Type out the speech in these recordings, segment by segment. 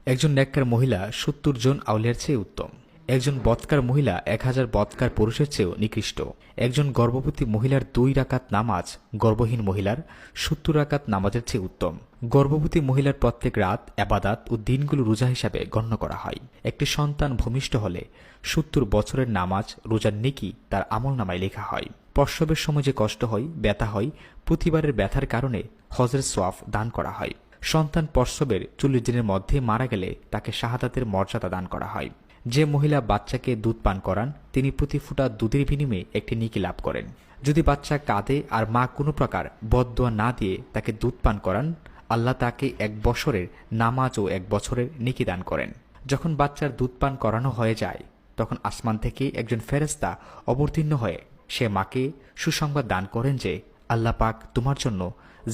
একজন নেককার মহিলা ৭০ জন আউলিয়ার চেয়ে উত্তম। একজন বৎকার মহিলা ১০০০ বৎকার পুরুষের চেয়েও নিকৃষ্ট। একজন গর্ভবতী মহিলার ২ রাকাত নামাজ গর্ভহীন মহিলার ৭০ রাকাত নামাজের চেয়ে উত্তম। গর্ভবতী মহিলার প্রত্যেক রাত এবাদাত ও দিনগুলো রোজা হিসাবে গণ্য করা হয়। একটি সন্তান ভূমিষ্ঠ হলে ৭০ বছরের নামাজ রোজার নেকি তার আমলনামায় লেখা হয়। প্রসবের সময় যে কষ্ট হয়, ব্যথা হয়, প্রতিবারের ব্যথার কারণে হজের সোয়াব দান করা হয়। সন্তান প্রসবের ৪০ দিনের মধ্যে মারা গেলে তাকে শাহাদাতের মর্যাদা দান করা হয়। যে মহিলা বাচ্চাকে দুধ পান করান তিনি প্রতি ফোঁটা দুধের বিনিময়ে একটি নেকি লাভ করেন। যদি বাচ্চা কাঁদে আর মা কোনো প্রকার বদদোয়া না দিয়ে তাকে দুধ পান করান, আল্লাহ তাকে ১ বছরের নামাজ ও ১ বছরের নেকি দান করেন। যখন বাচ্চার দুধ পান করানো হয়ে যায় তখন আসমান থেকে একজন ফেরেশতা অবতীর্ণ হয়ে সে মাকে সুসংবাদ দান করেন যে আল্লাহ পাক তোমার জন্য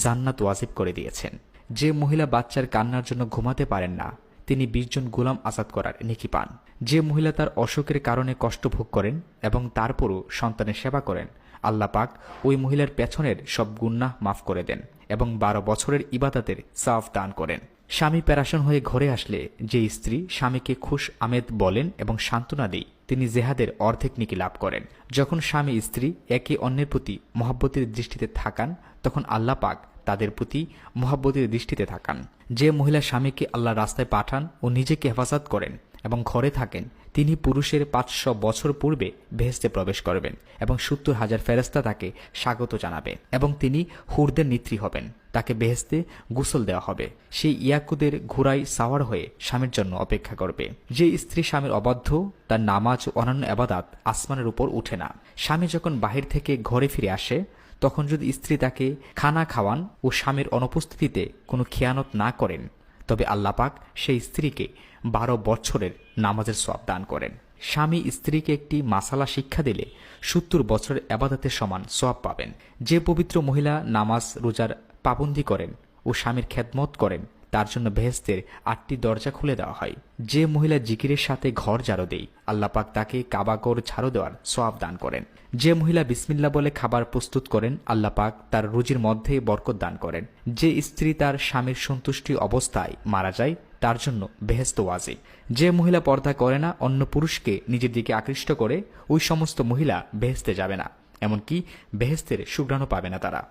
জান্নাত ওয়াজিব করে দিয়েছেন। যে মহিলা বাচ্চার কান্নার জন্য ঘুমাতে পারেন না তিনি ২০ জন গোলাম আজাদ করার নেকি পান। যে মহিলা তার অসুখের কারণে কষ্ট ভোগ করেন এবং তারপরও সন্তানের সেবা করেন, আল্লাহ পাক ওই মহিলার পেছনের সব গুনাহ মাফ করে দেন এবং ১২ বছরের ইবাদতের সওয়াব দান করেন। স্বামী প্যারাশন হয়ে ঘরে আসলে যে স্ত্রী স্বামীকে খুশ আমেদ বলেন এবং সান্ত্বনা দেয় তিনি জেহাদের অর্ধেক নেকি লাভ করেন। যখন স্বামী স্ত্রী একে অন্যের প্রতি মহব্বতের দৃষ্টিতে থাকান তখন আল্লাহ পাক তাদের প্রতি মহব্বতের দৃষ্টিতে থাকান। যে মহিলা স্বামীকে আল্লাহর রাস্তায় পাঠান ও নিজেকে হেফাজত করেন এবং ঘরে থাকেন তিনি পুরুষের ৫০০ বছর পূর্বে বেহেশতে প্রবেশ করবেন এবং ৭০,০০০ ফেরেশতা তাকে স্বাগত জানাবে এবং তিনি হুরদের নেত্রী হবেন। তাকে বেহেশতে গোসল দেওয়া হবে। সেই ইয়াকুদের ঘোড়ায় সাওয়ার হয়ে স্বামীর জন্য অপেক্ষা করবে। যে স্ত্রী স্বামীর অবাধ্য তার নামাজ ও অন্যান্য ইবাদত আসমানের উপর উঠে না। স্বামী যখন বাহির থেকে ঘরে ফিরে আসে তখন যদি স্ত্রী তাকে খানা খাওয়ান ও স্বামীর অনুপস্থিতিতে কোনো খেয়ানত না করেন তবে আল্লাহ পাক সেই স্ত্রীকে ১২ বছরের নামাজের সওয়াব দান করেন। স্বামী স্ত্রীকে একটি মাসালা শিক্ষা দিলে ৭০ বছরের ইবাদতের সমান সওয়াব পাবেন। যে পবিত্র মহিলা নামাজ রোজার পাবন্দি করেন ও স্বামীর খেদমত করেন তার জন্য বেহেশতের ৮টি দরজা খুলে দেওয়া হয়। যে মহিলা জিকিরের সাথে ঘর ঝাড়ু দেয় আল্লাহ পাক তাকে কাবাগর ঝাড়ু দেওয়ার সওয়াব দান করেন। যে মহিলা বিসমিল্লাহ বলে খাবার প্রস্তুত করেন আল্লাহ পাক তার রুজির মধ্যে বরকত দান করেন। যে স্ত্রী তার স্বামীর সন্তুষ্টি অবস্থায় মারা যায় তার জন্য বেহেশত ওয়াজিব। যে মহিলা পর্দা করে না অন্য পুরুষকে নিজের দিকে আকৃষ্ট করে ওই সমস্ত মহিলা বেহেশতে যাবে না, এমনকি বেহেশতের সুঘ্রাণও পাবে না তারা।